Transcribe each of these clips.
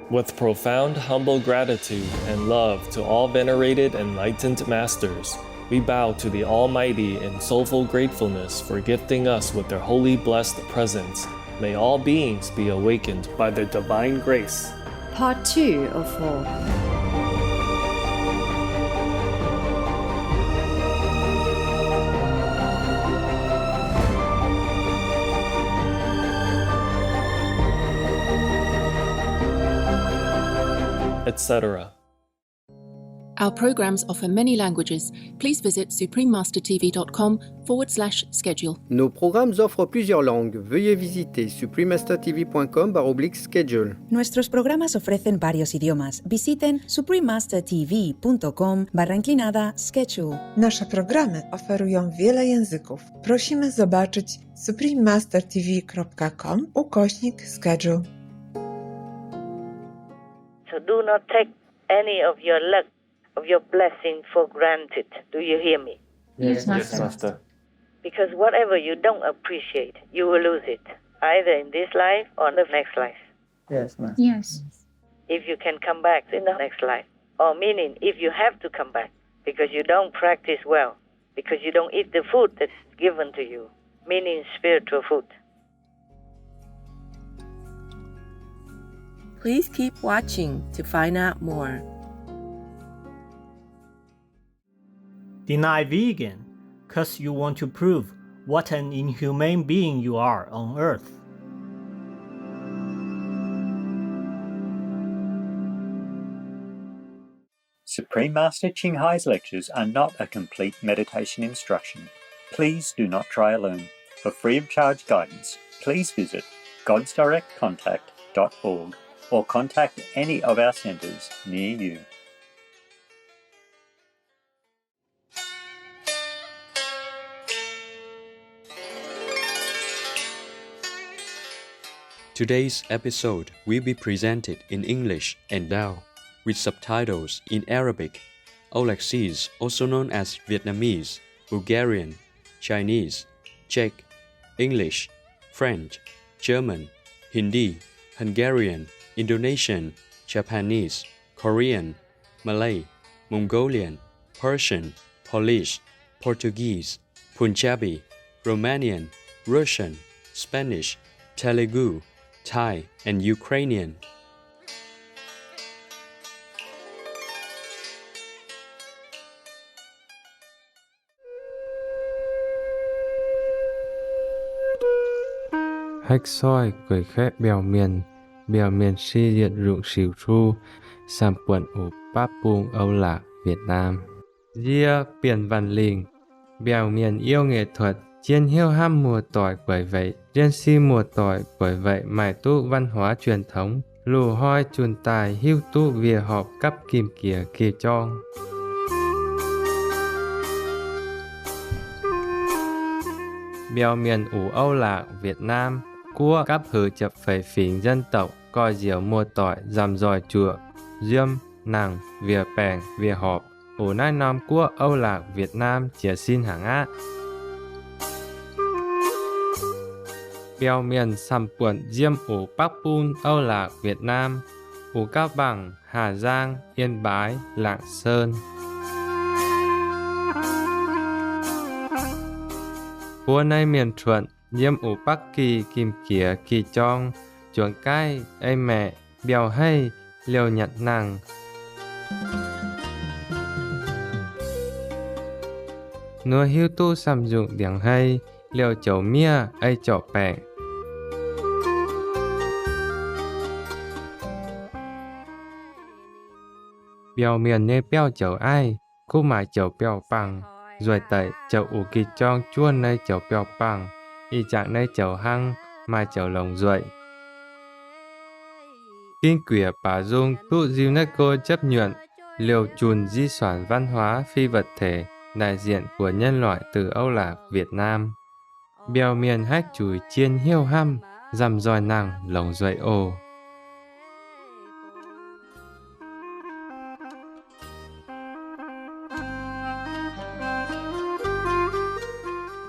With profound humble gratitude and love to all venerated enlightened masters, we bow to the Almighty in soulful gratefulness for gifting us with their holy blessed presence. May all beings be awakened by their divine grace. Part 2 of 4. Etc. Our programs offer many languages. Please visit suprememastertv.com/schedule. Nos programmes offrent plusieurs langues. Veuillez visiter suprememastertv.com/schedule. Nuestros programas ofrecen varios idiomas. Visiten suprememastertv.com/schedule. Nasze programy oferują wiele języków. Prosimy zobaczyć suprememastertv.com/schedule. So do not take any of your luck, of your blessing for granted. Do you hear me? Yes, Master. Because whatever you don't appreciate, you will lose it, either in this life or the next life. Yes, Master. Yes. If you can come back in the next life, or meaning if you have to come back because you don't practice well, because you don't eat the food that's given to you, meaning spiritual food. Please keep watching to find out more. Deny vegan, 'cause you want to prove what an inhumane being you are on Earth. Supreme Master Ching Hai's lectures are not a complete meditation instruction. Please do not try alone. For free of charge guidance, please visit godsdirectcontact.org or contact any of our centers near you. Today's episode will be presented in English and Dao, with subtitles in Arabic, Aulacese, also known as Vietnamese, Bulgarian, Chinese, Czech, English, French, German, Hindi, Hungarian, Indonesian, Japanese, Korean, Malay, Mongolian, Persian, Polish, Portuguese, Punjabi, Romanian, Russian, Spanish, Telugu, Thai, and Ukrainian. Hách soi cười khẽ bèo miền si diệt rụng xỉu tru, sàm quận ủ Páp Buông Âu Lạc, Việt Nam. Dia biển văn lình, bèo miền yêu nghệ thuật, chiên hiếu ham mùa tỏi bởi vậy, riêng si mùa tỏi bởi vậy mải tu văn hóa truyền thống, lù hoi chuồn tài hiếu tu vìa họp cấp kim kìa kỳ chong. Bèo miền ủ Âu Lạc, Việt Nam, cua cấp hử chập phẩy phỉnh dân tộc, coi diều mùa tỏi, dằm dòi chùa, diêm, nàng, vìa bèng, vìa họp, ủ nai nom cua Âu Lạc, Việt Nam, chìa xin hàng á. Bèo miền sầm quận diêm ủ Bắc Pun, Âu Lạc, Việt Nam, ủ Cao Bằng, Hà Giang, Yên Bái, Lạng Sơn. Cua nay miền thuận, diêm ủ Bắc Kỳ, Kim Kía, Kỳ Chong, chuồng cai, ê mẹ, bèo hay, liều nhặt nàng. Nua hiu tu sầm dụng điển hay, liều chậu mía, ê chậu bẹn. Bèo miền nê bèo chậu ai, khu mải chậu bèo bằng, rồi tẩy chậu ủ Kỳ Chong chuôn nơi chậu bèo bằng, y trạng nơi chậu hăng, mai chậu lồng ruội. Kinh quỷ bà dung tu UNESCO chấp nhận liều chùn di sản văn hóa phi vật thể đại diện của nhân loại từ Âu Lạc, Việt Nam. Bèo miền hách chùi chiên hiêu hăm, dằm dòi nàng lồng ruội ồ.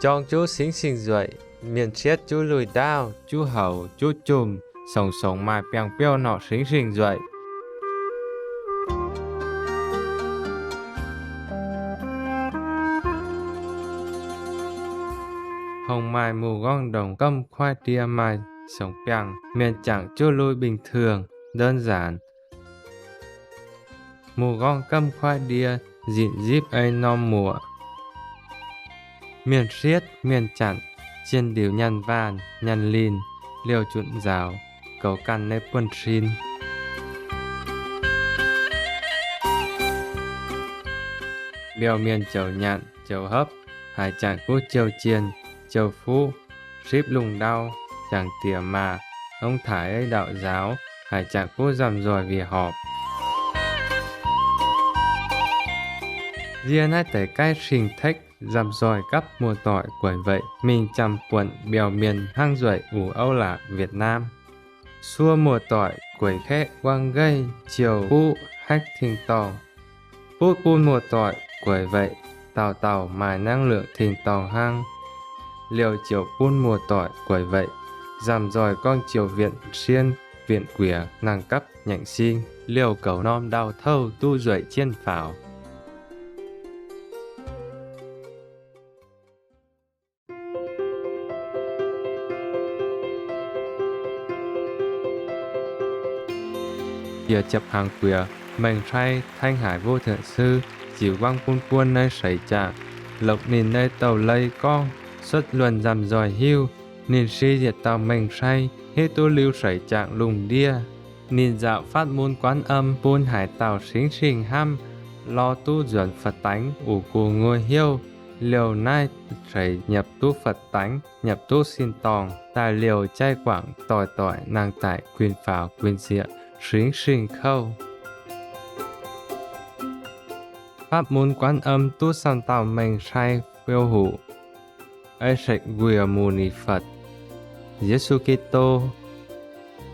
Chong chú xính xinh ruội, miền chiết chú lùi đao, chú hầu, chú chùm, sống sống mãi bèng biêu nó sinh sinh dậy. Hồng mai mù gong đồng câm khoai tia mai sống bèng miền chẳng chưa lui bình thường, đơn giản. Mù gong câm khoai đia dịn díp ấy non mùa. Miền siết, miền chặn, trên điều nhăn van, nhăn lin, liều chuộn rào, cầu căn nơi quân xin. Bèo miền chầu nhạn, chầu hấp, hải chẳng cú chầu chiên, chầu phú, ship lùng đau, chẳng tỉa mà, ông thải ấy đạo giáo, hải chẳng cú dầm rồi vì họp. Riêng ai tới cái sinh thích, dầm rồi cấp mùa tỏi quẩy vậy, mình chăm quận bèo miền hang duệ ủ Âu Lạc Việt Nam. Xua mùa tỏi quẩy khẽ quang gây, chiều phú hách thình tò. Bút bun mùa tỏi quẩy vậy, tàu tàu mài năng lượng thình tò hang. Liều chiều bun mùa tỏi quẩy vậy, dầm rồi con chiều viện xiên, viện quỉa, nàng cấp nhạnh xin. Liều cầu non đau thâu tu duệ chiên phảo. Giờ chập hàng quìa, mình trai thanh hải vô thượng sư, dịu băng quân quân nơi sấy trạng, lộc nìn nơi tàu lây con, xuất luận dằm dòi hưu, nìn si diệt tàu mình trai, hết tu lưu sấy trạng lùng đia, nìn dạo phát môn quán âm, buôn hải tàu xính xình ham, lo tu duẩn Phật tánh, ủ cù ngôi hiêu, liều nai sấy nhập tu Phật tánh, nhập tu xin tòng, tài liều chay quảng tỏi tỏi nàng tại quyền pháo quyền diện. Xuyến sinh khâu pháp môn quán âm tu san tàu mình sai phiêu hữu ấy sạch quìa mù ni Phật Giêsu Kitô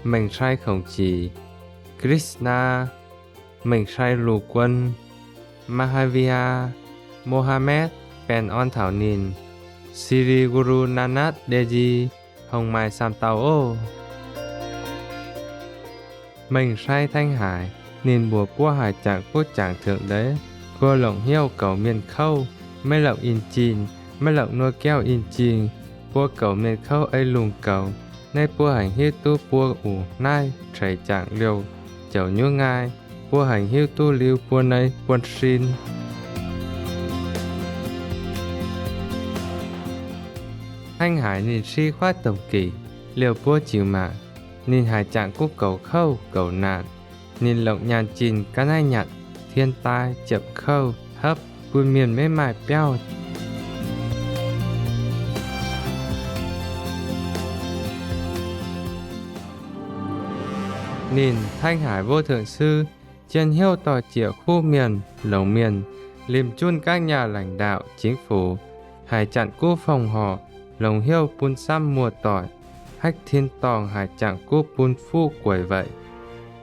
mình sai khổng chỉ Krishna mình sai lù quân Mahavir Mohammed Pen on thảo nìn Sri Guru Nanak Deji hồng mai sam tàu ô. Mình sai thanh hải, nhìn bùa qua hải trạng quốc trạng thượng đế, cô lộng hiêu cầu miền khâu, mấy lộng in chìn, mấy lộng nuôi keo in chìn, bùa cầu miền khâu ấy lùng cầu, nay bùa hành hiêu tu bùa ủ nai, trải trạng liều, chầu nhu ngai, bùa hành hiêu tu liêu bùa này quân xin. Thanh hải nhìn si khoát tổng kỳ, liều bùa chịu mạng. Nhìn hải trạng quốc cầu khâu, cầu nạn, nhìn lộng nhàn chìn cá nai nhặt, thiên tai, chậm khâu, hấp, buôn miền mê mải béo. Nhìn thanh hải vô thượng sư, trên hiêu tỏ chĩa khu miền, lồng miền, liềm chun các nhà lãnh đạo, chính phủ, hải chặn cú phòng họ, lồng hiêu bun xăm mùa tỏi, hách thiên tòng hải trạng cúp bun phu quẩy vậy.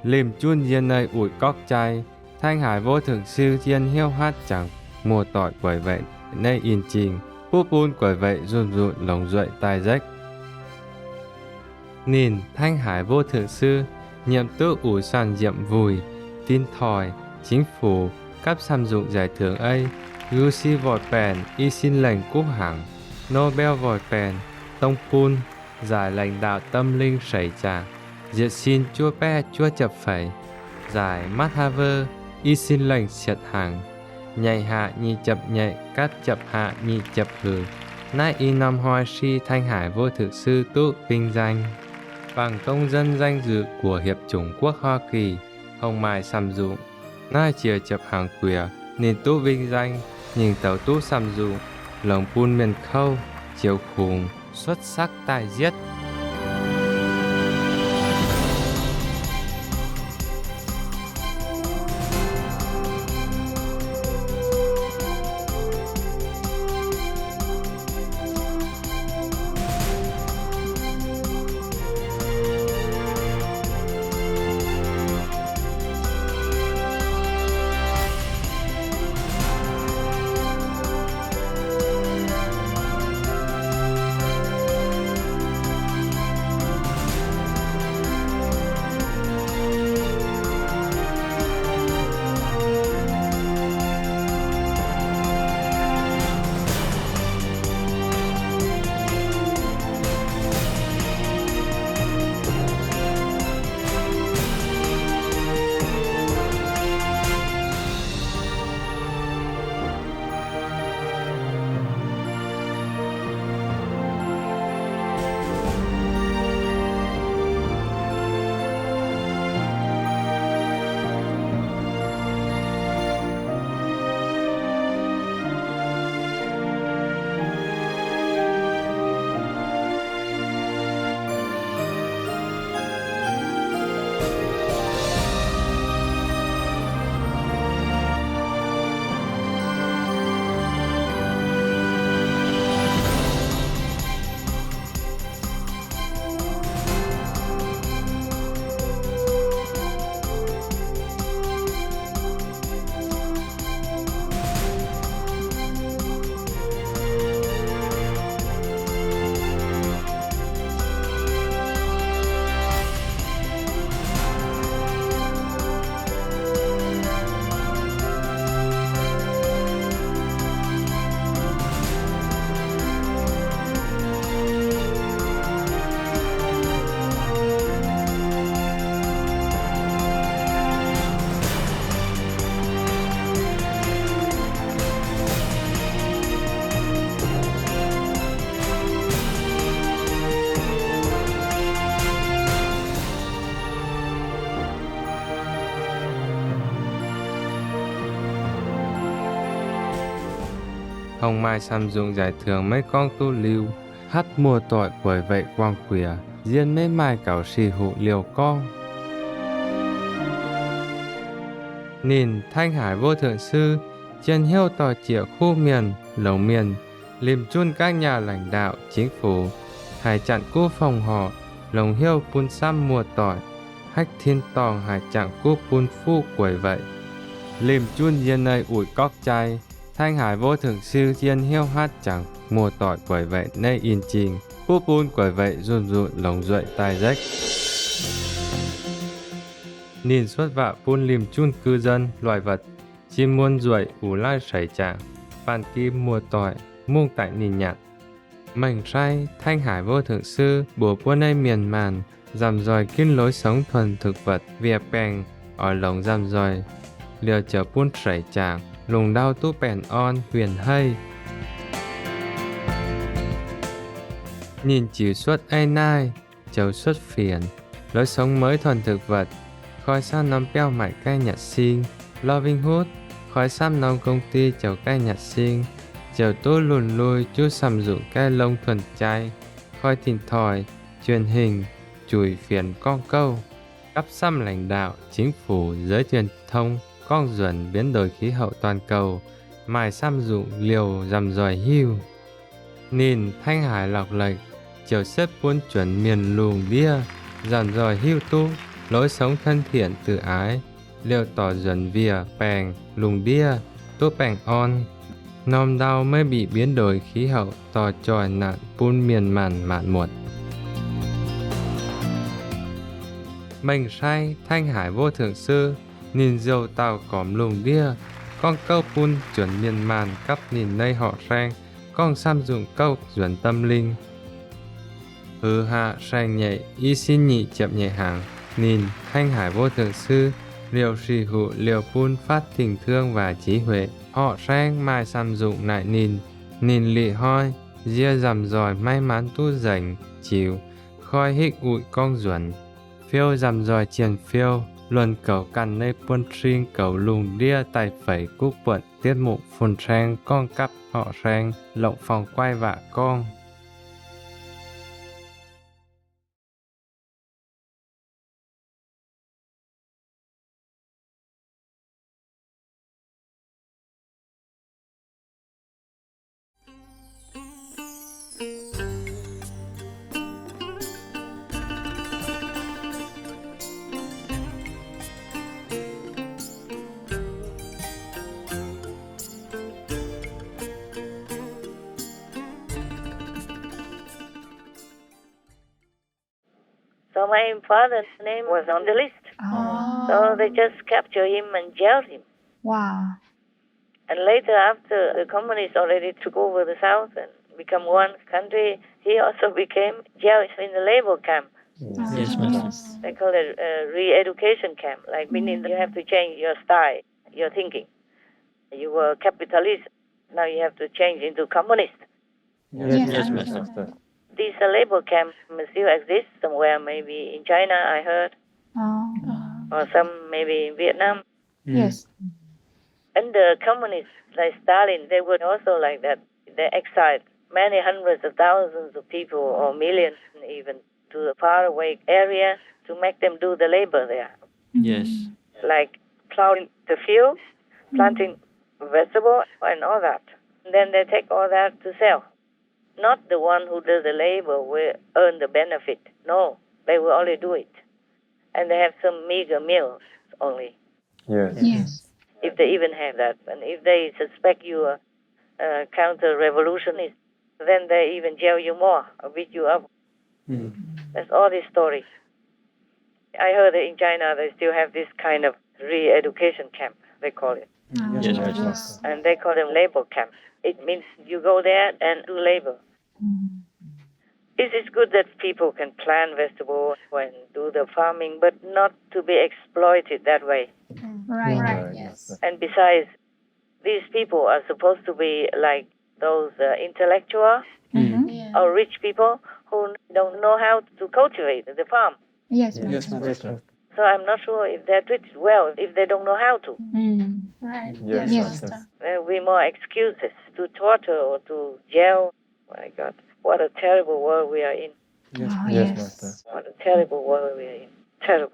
Liềm chun diên nơi ủi cóc chay, thanh hải vô thượng sư diên hiêu hát chẳng mùa tỏi quẩy vậy, nơi in trình, bút bun quẩy vậy run rụn lồng duệ tai rách. Nhìn thanh hải vô thượng sư, nhiệm tước ủi sàn diệm vùi, tin thòi, chính phủ, cấp xăm dụng giải thưởng ấy, gu si vòi bèn, y xin lệnh cúp hẳn, Nobel vòi bèn, tông pun, giải lãnh đạo tâm linh sảy tràng, diệt xin chua pe chua chập phẩy, giải mắt ha vơ, y xin lệnh triệt hàng, nhạy hạ nhị chập nhạy, cắt chập hạ nhị chập hử, nai y năm hoa si thanh hải vô thực sư tụ vinh danh, bằng công dân danh dự của Hiệp chủng quốc Hoa Kỳ, hồng mài sầm dụng, nai chìa chập hàng quìa, nhìn tụ vinh danh, nhìn tàu tụ sầm dụng, lòng pun miền khâu, chiều khủng, xuất sắc tài giết. Hồng Mai Samsung giải thưởng mấy con tu lưu, hát mùa tội bởi vậy quang quìa, riêng mấy mai cảo xì hụ liều con. Nhìn Thanh Hải Vô Thượng Sư, trên hiêu tỏ chĩa khu miền, lồng miền, liềm chun các nhà lãnh đạo, chính phủ, hải chặn cú phòng họ, lồng hiêu pun xăm mùa tỏi, hách thiên tòng hải chặn cú pun phu quẩy vậy. Liềm chun yên nơi ủi cóc chay, Thanh Hải Vô Thượng Sư yên hiêu hát chẳng mùa tỏi quẩy vậy nơi in trình, cú pun quẩy vậy run run lồng duệ tai rách. Nhìn xuất vạ pun liềm chun cư dân, loài vật, chim muôn ruồi ủ lai sảy trạng, phan kim mùa tỏi, muông tại nhìn nhạt. Mảnh say, Thanh Hải Vô Thượng Sư, bùa buôn nơi miền màn, dằm dòi kinh lối sống thuần thực vật, vìa bèng, ở lồng dằm dòi, liều trở buôn sảy trạng, lùng đau tu bèn on, huyền hay. Nhìn chỉ xuất ai nai, chấu xuất phiền, lối sống mới thuần thực vật, khói xăm nóng béo mại cay nhạt sinh, Loving Hood, khói xăm nóng công ty chầu cay nhạt sinh, chầu tôi lùn lùi chú xăm dụng cay lông thuần chay, khói thỉnh thòi, truyền hình, chùi phiền con câu, cấp xăm lãnh đạo, chính phủ, giới truyền thông, con duẩn biến đổi khí hậu toàn cầu, mài xăm dụng liều rằm dòi hưu. Nhìn Thanh Hải lọc lệch, chiều xếp buôn chuẩn miền luồng bia, rằm dòi hưu tu, lối sống thân thiện tự ái, liều tỏ dần vìa, bèng, lùng bia, tốt bèng on. Nòm đau mới bị biến đổi khí hậu tỏ tròi nạn pun miền màn mạn muộn. Mình say, Thanh Hải Vô Thượng Sư, nhìn dầu tàu cỏm lùng bia, con câu pun chuẩn miền màn cắp nhìn nơi họ sang, con xăm dụng câu chuẩn tâm linh. Hứ hạ sang nhạy, y xin nhị chậm nhẹ hàng, nhìn Thanh Hải Vô Thượng Sư, liều trì hụ liều pun phát tình thương và trí huệ. Họ sang mai xăm dụng lại nhìn lị hoi, ria rằm dòi may mắn tu rảnh, chịu, khói hích ụi con duẩn. Phiêu rằm dòi triền phiêu, luân cầu cằn nơi buôn trinh cầu lùng đia tài phẩy cúc quận tiết mục phun sang con cắp họ sang, lộng phòng quay vạ con. So my father's name was on the list. Oh. So they just captured him and jailed him. Wow. And later, after the communists already took over the South and become one country, he also became jailed in the labor camp. Yes, madam. They call it a re-education camp, like meaning you have to change your style, your thinking. You were capitalist, now you have to change into communist. Yes, madam. These labor camps still exist somewhere, maybe in China, I heard, Oh. or some maybe in Vietnam. Yes. And the communists, like Stalin, they were also like that. They exiled many hundreds of thousands of people, or millions even, to the faraway area to make them do the labor there. Yes. Like plowing the field, planting vegetables, and all that. And then they take all that to sell. Not the one who does the labor will earn the benefit. No, they will only do it. And they have some meager meals only. Yes. If they even have that. And if they suspect you are a counter-revolutionist, then they even jail you more or beat you up. That's all this story. I heard that in China they still have this kind of re-education camp, they call it. Yes. And they call them labor camps. It means you go there and do labor. It is good that people can plant vegetables and do the farming, but not to be exploited that way. Right. Yes. And besides, these people are supposed to be like those intellectuals or rich people who don't know how to cultivate the farm. Yes. Yes, madam. So I'm not sure if they're treated well if they don't know how to. Right. Yes, Yes. Master. There will be more excuses to torture or to jail. My God, what a terrible world we are in. Oh, Yes, Master. What a terrible world we are in. Terrible.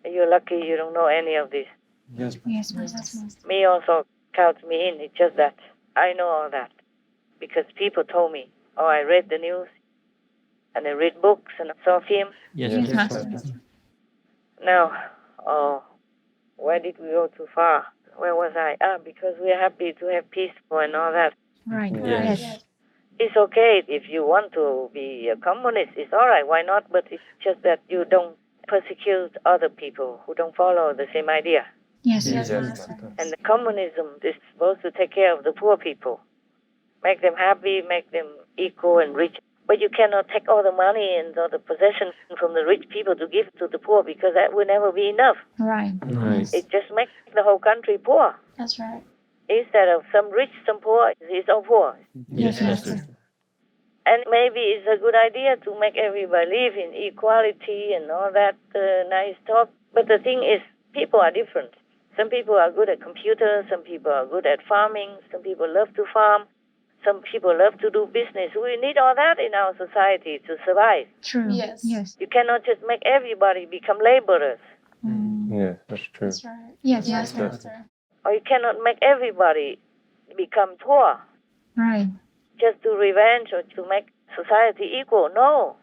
You're lucky you don't know any of this. Yes, Yes, Master. Me also counts me in. It's just that I know all that because people told me. Oh, I read the news and I read books and I saw films. Yes, Master. Now, oh, where did we go too far? Where was I? Because we are happy to have peace and all that. Right. Yes. Yes. It's okay if you want to be a communist. It's all right. Why not? But it's just that you don't persecute other people who don't follow the same idea. Yes, Yes, Master. Master. And the communism is supposed to take care of the poor people, make them happy, make them equal and rich. But you cannot take all the money and all the possessions from the rich people to give to the poor because that will never be enough. Right. Right. It just makes the whole country poor. That's right. Instead of some rich, some poor, it's all poor. Yes, Master. And maybe it's a good idea to make everybody live in equality and all that nice talk. But the thing is, people are different. Some people are good at computers, some people are good at farming, some people love to farm, some people love to do business. We need all that in our society to survive. True. Yes. Yes. You cannot just make everybody become laborers. Yes, that's true. That's right. Yes, Master. Or you cannot make everybody become poor Right. just to revenge or to make society equal. No.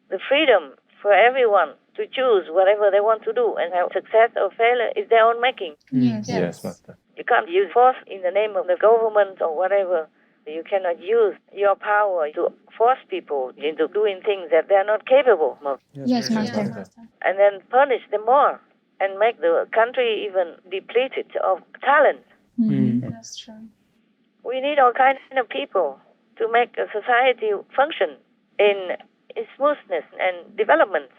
The freedom for everyone to choose whatever they want to do and have success or failure is their own making. Yes. Yes, Master. You can't use force in the name of the government or whatever. You cannot use your power to force people into doing things that they are not capable of. Yes, Master. And then punish them more and make the country even depleted of talent. That's true. We need all kinds of people to make a society function in smoothness and development.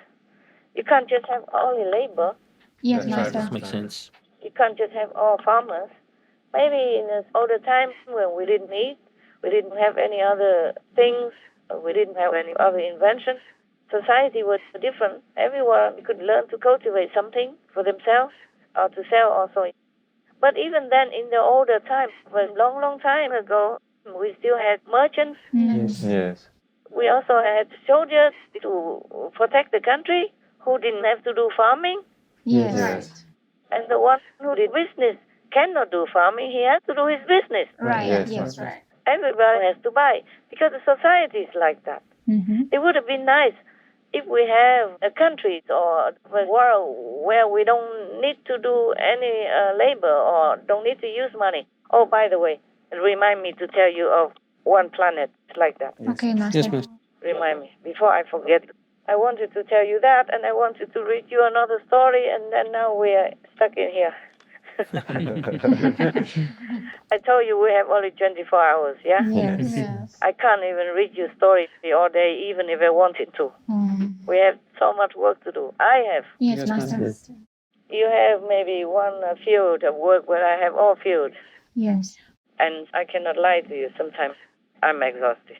You can't just have only labor. Yes, That's Master. Makes sense. You can't just have all farmers. Maybe in the older times when we didn't need, we didn't have any other things, we didn't have any other inventions, society was different. Everyone could learn to cultivate something for themselves or to sell also. But even then, in the older times, a long, long time ago, we still had merchants. Yes. We also had soldiers to protect the country who didn't have to do farming. Yes. Yes. And the one who did business cannot do farming. He has to do his business. Right. Yes, Yes. Master. Right. Everybody has to buy because the society is like that. It would have been nice if we have a country or a world where we don't need to do any labor or don't need to use money. Oh, by the way, remind me to tell you of one planet like that. Okay, Master. Yes, Master. Remind me before I forget. I wanted to tell you that, and I wanted to read you another story, and then now we are stuck in here. I told you we have only 24 hours, yeah? Yes. Yes. I can't even read you stories all day, even if I wanted to. We have so much work to do. I have. Yes, Master. You have maybe one field of work where I have all fields. Yes. And I cannot lie to you. Sometimes I'm exhausted.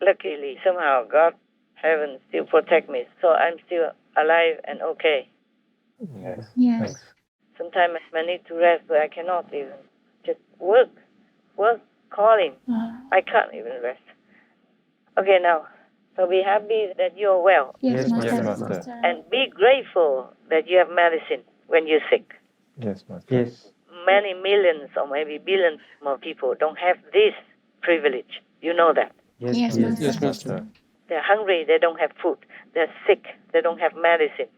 Luckily, somehow God, heaven still protect me. So I'm still alive and okay. Yes. Yes. Sometimes I need to rest, but I cannot even. Just work, calling. I can't even rest. Okay, now, so be happy that you're well. Yes, Master. Yes, Master. And be grateful that you have medicine when you're sick. Yes, Master. Yes. Many millions or maybe billions more people don't have this privilege. You know that. Yes, Master. Yes, Master. They're hungry, they don't have food. They're sick, they don't have medicine.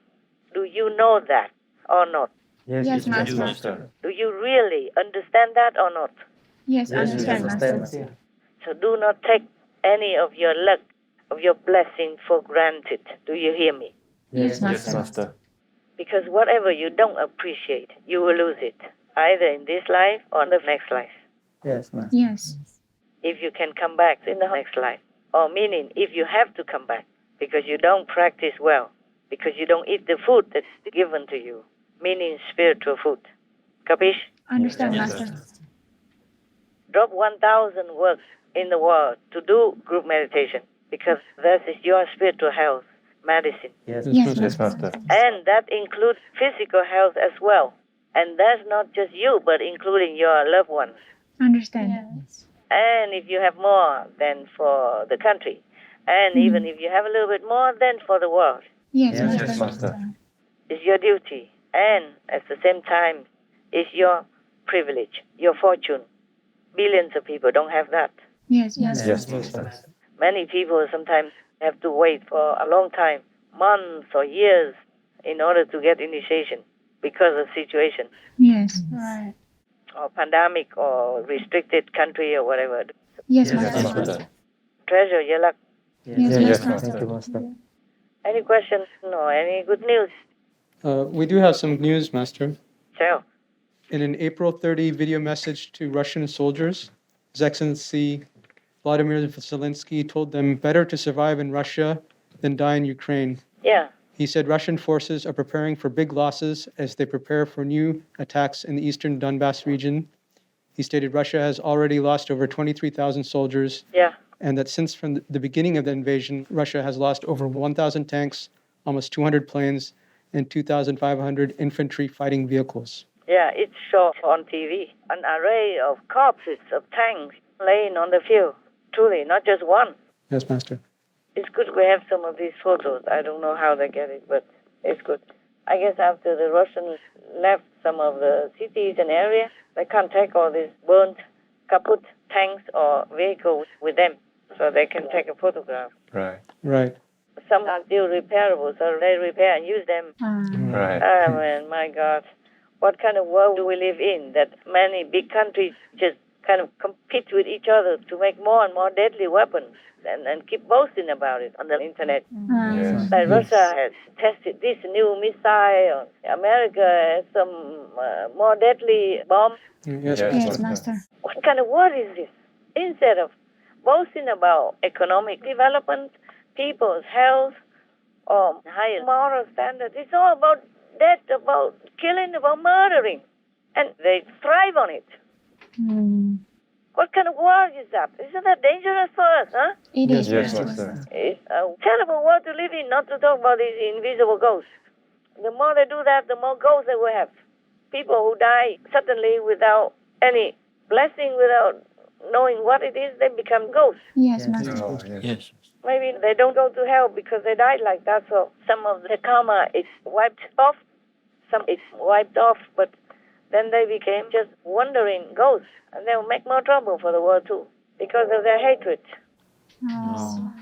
Do you know that or not? Yes, Master. Master. Do you really understand that or not? Yes, understand, Master. So do not take any of your luck, of your blessing for granted. Do you hear me? Yes, Yes, Master. Master. Because whatever you don't appreciate, you will lose it, either in this life or the next life. Yes, Master. Yes. If you can come back in the next life. Or meaning, if you have to come back because you don't practice well, because you don't eat the food that's given to you, meaning spiritual food. Capish? Understand, Yes, Master. Drop 1,000 works in the world to do group meditation because that is your spiritual health, medicine. Yes, Yes, Yes, Master. Master. And that includes physical health as well. And that's not just you, but including your loved ones. Understand. And if you have more, then for the country. And even if you have a little bit more, then for the world. Yes, Master. It's your duty. And at the same time, it's your privilege, your fortune. Billions of people don't have that. Yes, Master. Many people sometimes have to wait for a long time, months or years, in order to get initiation because of situation. Yes. Right. Or pandemic or restricted country or whatever. Yes, Master. Treasure your luck. Yes, Master. Any questions? No. Any good news? We do have some news, Master. Tell. In an April 30 video message to Russian soldiers, His Excellency Vladimir Zelensky told them better to survive in Russia than die in Ukraine. Yeah. He said Russian forces are preparing for big losses as they prepare for new attacks in the eastern Donbass region. He stated Russia has already lost over 23,000 soldiers. Yeah. And that since from the beginning of the invasion, Russia has lost over 1,000 tanks, almost 200 planes, and 2,500 infantry fighting vehicles. Yeah, it's shown on TV. An array of corpses of tanks laying on the field. Truly, not just one. Yes, Master. It's good we have some of these photos. I don't know how they get it, but it's good. I guess after the Russians left some of the cities and areas, they can't take all these burnt, kaput tanks or vehicles with them, so they can take a photograph. Right. Some are still repairable, so they repair and use them. Right. Man, my God. What kind of world do we live in that many big countries just kind of compete with each other to make more and more deadly weapons and keep boasting about it on the internet? Yes. Like Russia has tested this new missile. America has some more deadly bomb. Yes, Yes, Master. What kind of world is this? Instead of boasting about economic development, people's health, or higher moral standards, it's all about death, about killing, about murdering. And they thrive on it. What kind of world is that? Isn't that dangerous for us, huh? It is. Yes, Master. It's a terrible world to live in, not to talk about these invisible ghosts. The more they do that, the more ghosts they will have. People who die suddenly without any blessing, without knowing what it is, they become ghosts. Yes, Master. Yes. Maybe they don't go to hell because they died like that, so some of the karma is wiped off, some is wiped off, but then they became just wandering ghosts, and they will make more trouble for the world too, because of their hatred. Oh.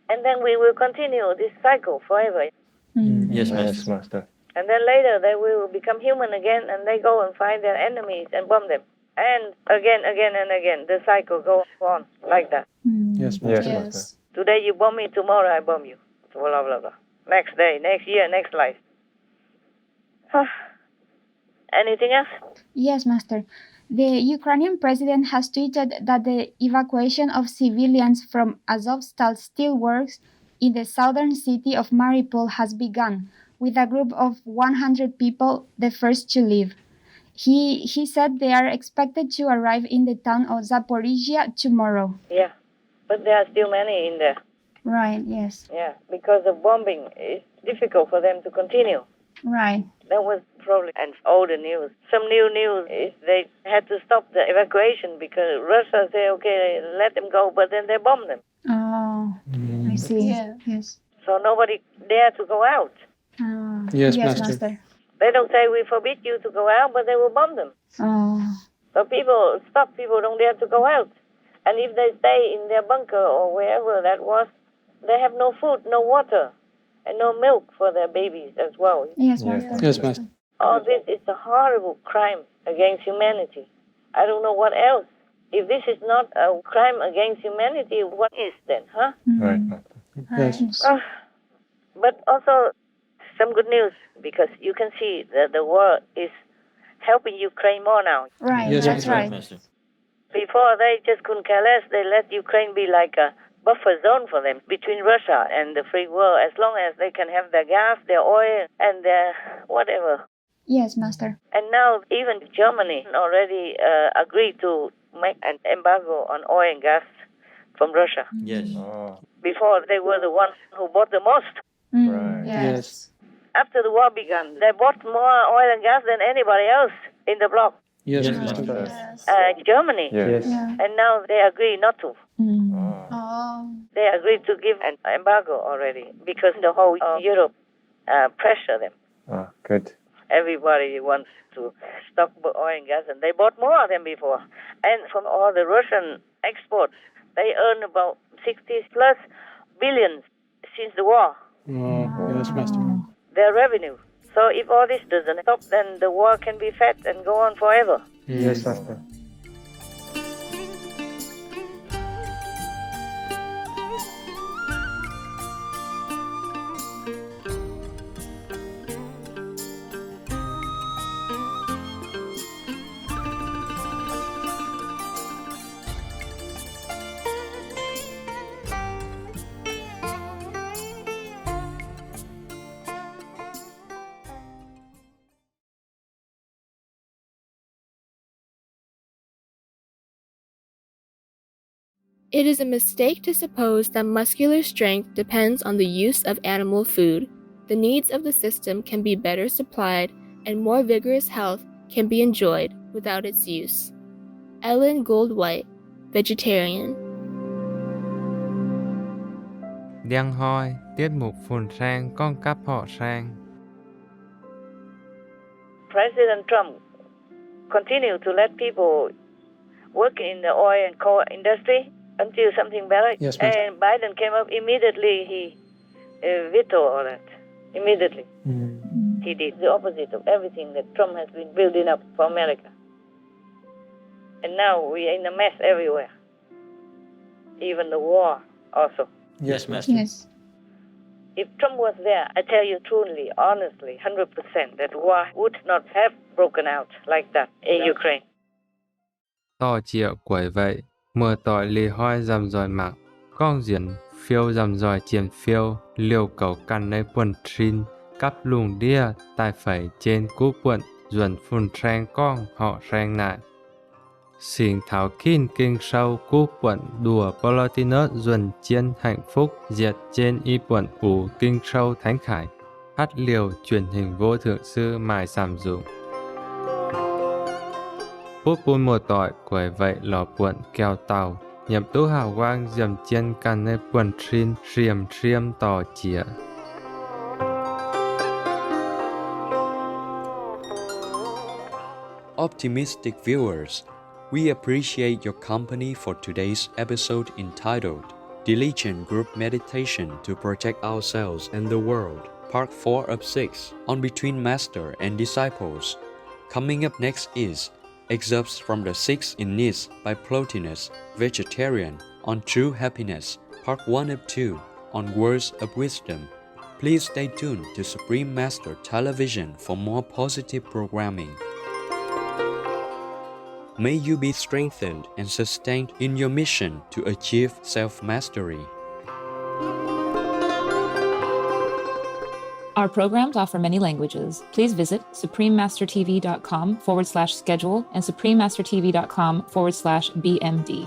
And then we will continue this cycle forever. Yes, Yes, Master. And then later they will become human again, and they go and find their enemies and bomb them. And again, and again, the cycle goes on like that. Yes, Master. Yes, Master. Today you bomb me, tomorrow I bomb you. Blah, blah, blah. Next day, next year, next life. Anything else? Yes, Master. The Ukrainian president has tweeted that the evacuation of civilians from Azovstal steelworks in the southern city of Mariupol has begun, with a group of 100 people the first to leave. He said they are expected to arrive in the town of Zaporizhia tomorrow. Yeah, but there are still many in there. Right, yes. Yeah, because of bombing, it's difficult for them to continue. Right. That was probably, and all the news. Some new news is they had to stop the evacuation because Russia said, okay, let them go, but then they bomb them. Oh, I see. Yes. So nobody dare to go out. Yes, yes, Master. They don't say we forbid you to go out, but they will bomb them. Oh. So people don't dare to go out. And if they stay in their bunker or wherever that was, they have no food, no water, and no milk for their babies as well. Yes, Master. Yes, Master. All this is a horrible crime against humanity. I don't know what else. If this is not a crime against humanity, what is then, huh? Right, Master. Yes. But also some good news, because you can see that the world is helping Ukraine more now. Right, Yes, that's right. Before, they just couldn't care less. They let Ukraine be like a buffer zone for them between Russia and the free world, as long as they can have their gas, their oil, and their whatever. Yes, Master. And now even Germany already agreed to make an embargo on oil and gas from Russia. Yes. Oh, Before, they were the ones who bought the most. right. Yes. after the war began, they bought more oil and gas than anybody else in the bloc. Yes, Germany. Yes. And now they agree not to. They agreed to give an embargo already because the whole Europe pressure them. Good. Everybody wants to stock oil and gas, and they bought more than before. And from all the Russian exports, they earn about 60 plus billions since the war. Yes, Master. Their revenue. So if all this doesn't stop, then the war can be fed and go on forever. Yes, Master. It is a mistake to suppose that muscular strength depends on the use of animal food. The needs of the system can be better supplied, and more vigorous health can be enjoyed without its use. Ellen Goldwhite, vegetarian. Đen hoi, tiết mục phun sang con cắp họ sang. President Trump continued to let people work in the oil and coal industry until something better. Yes, Master. And Biden came up immediately. He vetoed all that. Immediately. He did the opposite of everything that Trump has been building up for America. And now we are in a mess everywhere. Even the war also. Yes, Master. Yes. If Trump was there, I tell you truly, honestly, 100%, that war would not have broken out like that in Ukraine. To triệu quẩy vậy, mưa tỏi lì hoi dầm dòi mặc, con diễn phiêu dầm dòi chiền phiêu, liều cầu căn nơi quần trin, cắp lùng đia, tài phẩy trên cú quận, duẩn phun sang con họ sang nại. Xỉn thảo kinh kinh sâu cú quận đùa Polotinus duẩn chiên hạnh phúc diệt trên y quận ủ kinh sâu thánh khải, hát liều truyền hình vô thượng sư mài sảm dụng. Bút bùn mùa tỏi quẩy vậy lò quận kèo tàu, nhập tú hào quang dầm chiên căn nơi quần trin xiêm tỏ chĩa. Optimistic viewers, we appreciate your company for today's episode entitled Diligent Group Meditation to Protect Ourselves and the World, Part 4 of 6, on Between Master and Disciples. Coming up next is Excerpts from the Six in Needs by Plotinus, vegetarian, on True Happiness, Part 1 of 2, on Words of Wisdom. Please stay tuned to Supreme Master Television for more positive programming. May you be strengthened and sustained in your mission to achieve self-mastery. Our programs offer many languages. Please visit suprememastertv.com/schedule and suprememastertv.com/BMD.